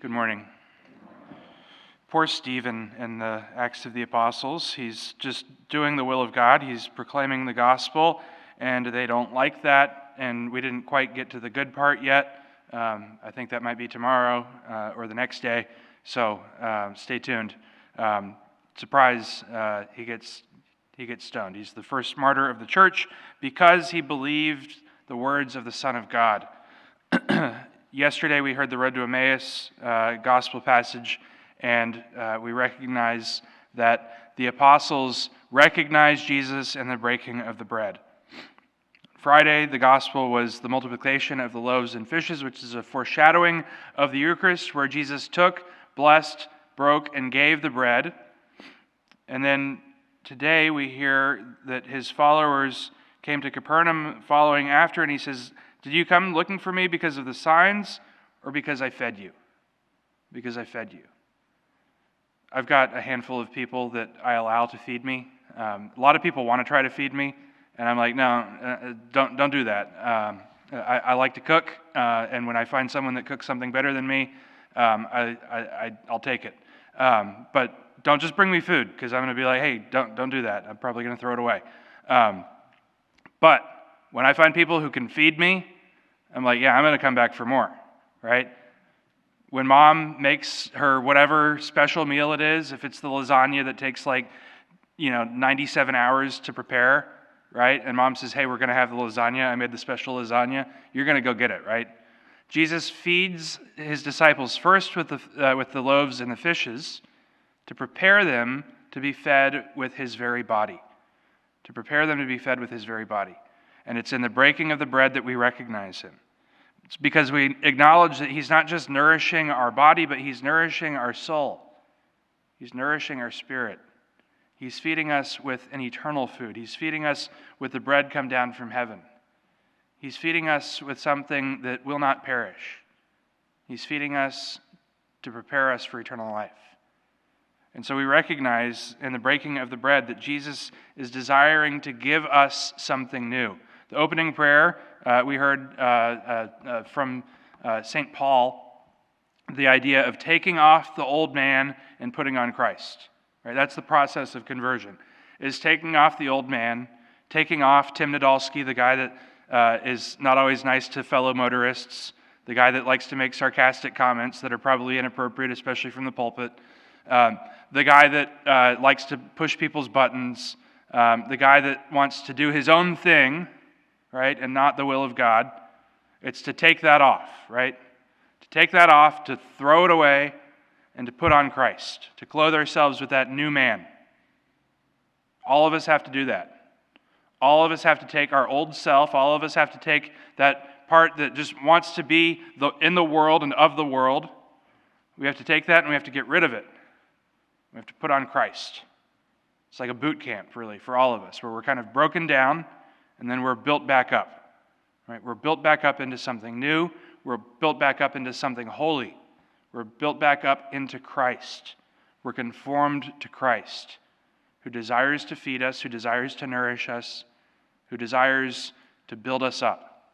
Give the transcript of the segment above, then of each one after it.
Good morning. Poor Stephen in the Acts of the Apostles. He's just doing the will of God. He's proclaiming the gospel, and they don't like that, and we didn't quite get to the good part yet. I think that might be tomorrow or the next day, so stay tuned. Surprise, he gets stoned. He's the first martyr of the church because he believed the words of the Son of God. Yesterday we heard the Road to Emmaus gospel passage, and we recognize that the apostles recognized Jesus in the breaking of the bread. Friday, the gospel was the multiplication of the loaves and fishes, which is a foreshadowing of the Eucharist, where Jesus took, blessed, broke, and gave the bread. And then today we hear that his followers came to Capernaum following after, and he says, "Did you come looking for me because of the signs or because I fed you?" Because I fed you. I've got a handful of people that I allow to feed me. A lot of people want to try to feed me, and I'm like, no, don't do that. I like to cook, and when I find someone that cooks something better than me, I'll take it. But don't just bring me food, because I'm going to be like, hey, don't do that. I'm probably going to throw it away. But when I find people who can feed me, I'm like, yeah, I'm going to come back for more, right? When mom makes her whatever special meal it is, if it's the lasagna that takes 97 hours to prepare, right? And mom says, hey, we're going to have the lasagna. I made the special lasagna. You're going to go get it, right? Jesus feeds his disciples first with the loaves and the fishes to prepare them to be fed with his very body. To prepare them to be fed with his very body. And it's in the breaking of the bread that we recognize him. It's because we acknowledge that he's not just nourishing our body, but he's nourishing our soul. He's nourishing our spirit. He's feeding us with an eternal food. He's feeding us with the bread come down from heaven. He's feeding us with something that will not perish. He's feeding us to prepare us for eternal life. And so we recognize in the breaking of the bread that Jesus is desiring to give us something new. The opening prayer, we heard from St. Paul, the idea of taking off the old man and putting on Christ. Right? That's the process of conversion, is taking off the old man, taking off Tim Nadolsky, the guy that is not always nice to fellow motorists, the guy that likes to make sarcastic comments that are probably inappropriate, especially from the pulpit, the guy that likes to push people's buttons, the guy that wants to do his own thing, right, and not the will of God. It's to take that off, right? To take that off, to throw it away, and to put on Christ, to clothe ourselves with that new man. All of us have to do that. All of us have to take our old self, all of us have to take that part that just wants to be in the world and of the world. We have to take that and we have to get rid of it. We have to put on Christ. It's like a boot camp, really, for all of us, where we're kind of broken down and then we're built back up. Right? We're built back up into something new. We're built back up into something holy. We're built back up into Christ. We're conformed to Christ, who desires to feed us, who desires to nourish us, who desires to build us up.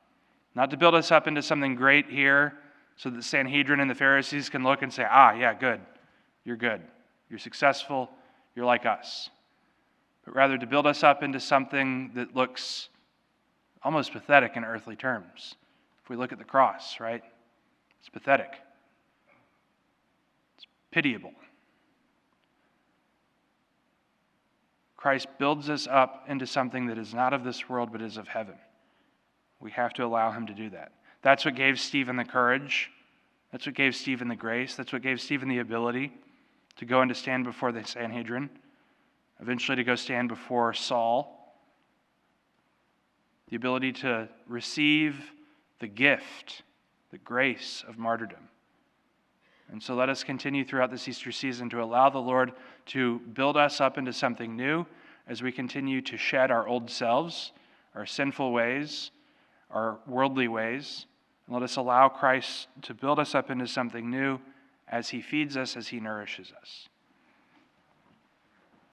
Not to build us up into something great here so that the Sanhedrin and the Pharisees can look and say, yeah, good. You're good. You're successful. You're like us. But rather to build us up into something that looks almost pathetic in earthly terms. If we look at the cross, right? It's pathetic. It's pitiable. Christ builds us up into something that is not of this world but is of heaven. We have to allow him to do that. That's what gave Stephen the courage. That's what gave Stephen the grace. That's what gave Stephen the ability to go and to stand before the Sanhedrin, eventually to go stand before Saul. The ability to receive the gift, the grace of martyrdom. And so let us continue throughout this Easter season to allow the Lord to build us up into something new as we continue to shed our old selves, our sinful ways, our worldly ways. And let us allow Christ to build us up into something new as he feeds us, as he nourishes us.